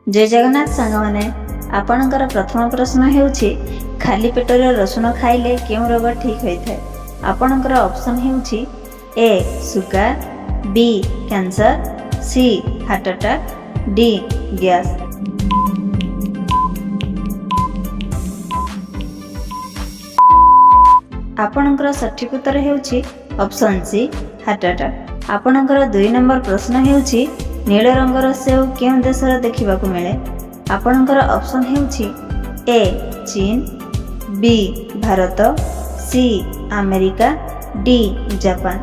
जय जगन्नाथ सांग मैंने आपणकर प्रथम प्रश्न हेउछि खाली पेटरे रसुण खाइले केउं रोग ठीक होइଥାଏ। आपणकर ऑप्शन हेउछि ए सुगर, बी कैंसर, सी हार्ट अटैक, डी गैस। आपणकर सठिक उत्तर हेउछि ऑप्शन सी हार्ट अटैक। आपणकर 2 नंबर प्रश्न हेउछि नील रंगर सेव केउं देशर देखिबाकू मिले। आपणकर ऑप्शन हेउछि ए चीन, B Bharat, C America, D Japan.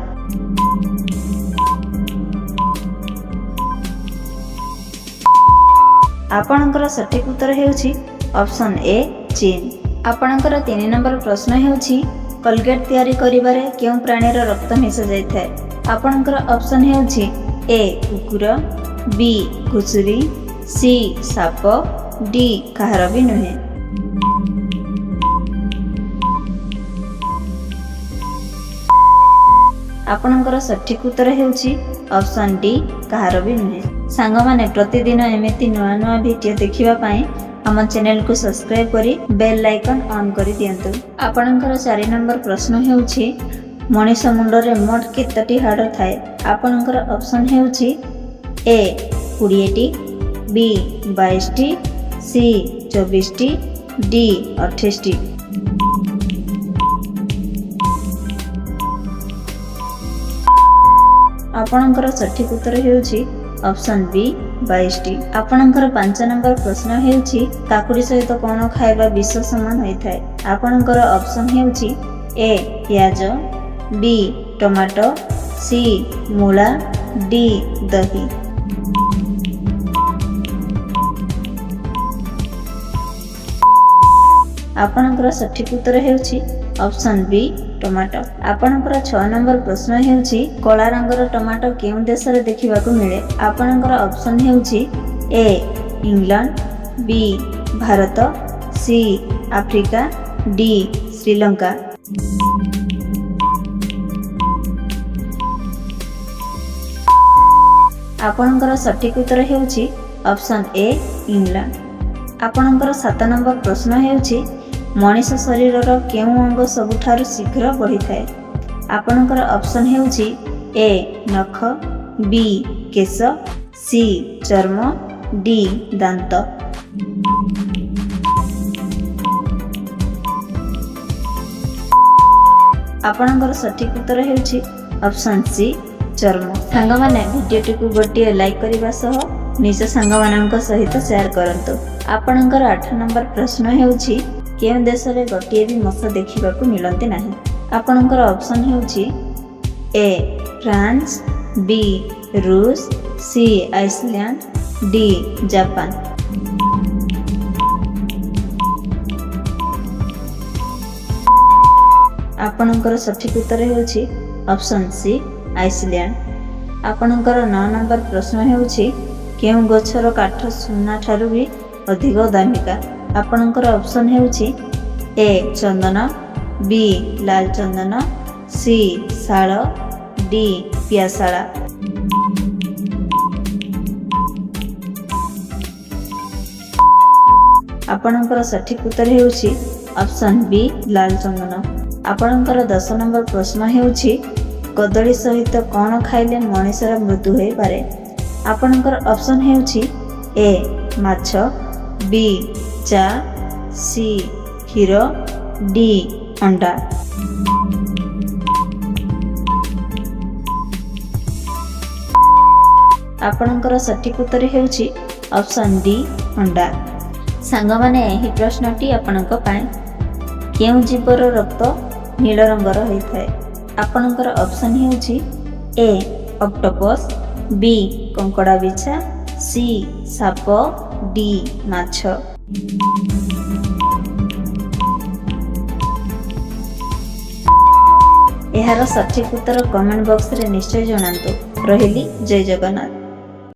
आपणकर सठिक उत्तर हेउछि ऑप्शन ए चीन। आपणकर 3 नंबर प्रश्न हेउछि कोलगेट तयारी करिबारे केउं प्राणीर रक्त मिशा जायथाय। आपणकर ऑप्शन हेउछि ए कुकुर, बी घुसुरी, सी साप, डी काହାର भी नुहे। आपणकर सठिक उत्तर हेउछि ऑप्शन डी काହାର भी नुहे। सांग माने प्रतिदिन एमिति नुआ नुआ वीडियो देखिबा पई हम चैनल को सब्सक्राइब करी बेल आइकन ऑन करी दियंतु। आपणकर 4 नंबर प्रश्न हेउछि मनीष मुंडरे मोट केतटी हाड़ थाए। आपणकर ऑप्शन हेउछि ए 20टी, बी 22टी, सी 24टी, डी 28टी। आपणकर सठिक उत्तर हेउछि ऑप्शन बी 22टी। आपणकर 5 नंबर प्रश्न हेउछि काकुड़ी सहित कोन खाଇବା विष समान होइथाय। आपणकर ऑप्शन हेउछि ए प्याज, बी टमाटो, सी मूला, डी दही। आपणकर सठिक उत्तर हेउछि ऑप्शन बी टमाटो। आपणकर 6 नंबर प्रश्न हेउछि कला रंगर टमाटो केउं देशरे देखिबाकू मिले। आपणकर ऑप्शन हेउछि A England, B Bharat, C Africa, D Sri Lanka. आपणकर सठिक उत्तर हेउछि ऑप्शन ए इंग्लैंड। आपणकर 7 नंबर प्रश्न हेउछि मनीष शरीरर केउं अंग सबुठारु शीघ्र बढ़ी थाए। आपणकर ऑप्शन हेउछि ए नख, बी केश, सी चर्म, डी दांत। आपणकर सठिक उत्तर हेउछि ऑप्शन सी चर्म। सांग माने वीडियोटी को गोटे लाइक करबा सह निज सांग मानक सहित शेयर करंतु। आपणकर 8 नंबर प्रश्न हेउछि केउं देश रे गोटे भी मशा देखिबाकू मिलंती नाही। आपणकर ऑप्शन हेउछि ए फ्रांस, बी रूस, सी आइसलैंड, डी जापान। आपणकर सठिक उत्तर हेउछि ऑप्शन सी आइसलैंड। आपणकर 9 नंबर प्रश्न हेउछि केउं गछर काठ सुना ठारू भी अधिक दामिका। आपणकर ऑप्शन हेउछि ए चंदन, बी लाल चंदन, सी शाल, डी पियाशाला। आपणकर सठिक उत्तर हेउछि ऑप्शन बी लाल चंदन। आपणकर 10 नंबर प्रश्न हेउछि कदली सहित कौन खाइले मनुष्यर मृत्यु हो पारे। आपणकर ऑप्शन हेउछि ए माछ, बी चा, सी क्षीर, डी अंडा। आपणकर सठिक उत्तर हेउछि ऑप्शन डी अंडा। सांग माने एही प्रश्नटी आपणक पाए केउं जीवर रक्त नील रंगर होइथाय। आपणकर ऑप्शन हेउछि ए ऑक्टोपस, बी कंकड़ा बिछा, सी साप, डी माछ। एहार सठिक उत्तर कमेंट बॉक्स रे निश्चय जणांतु। रहिली जय जगन्नाथ।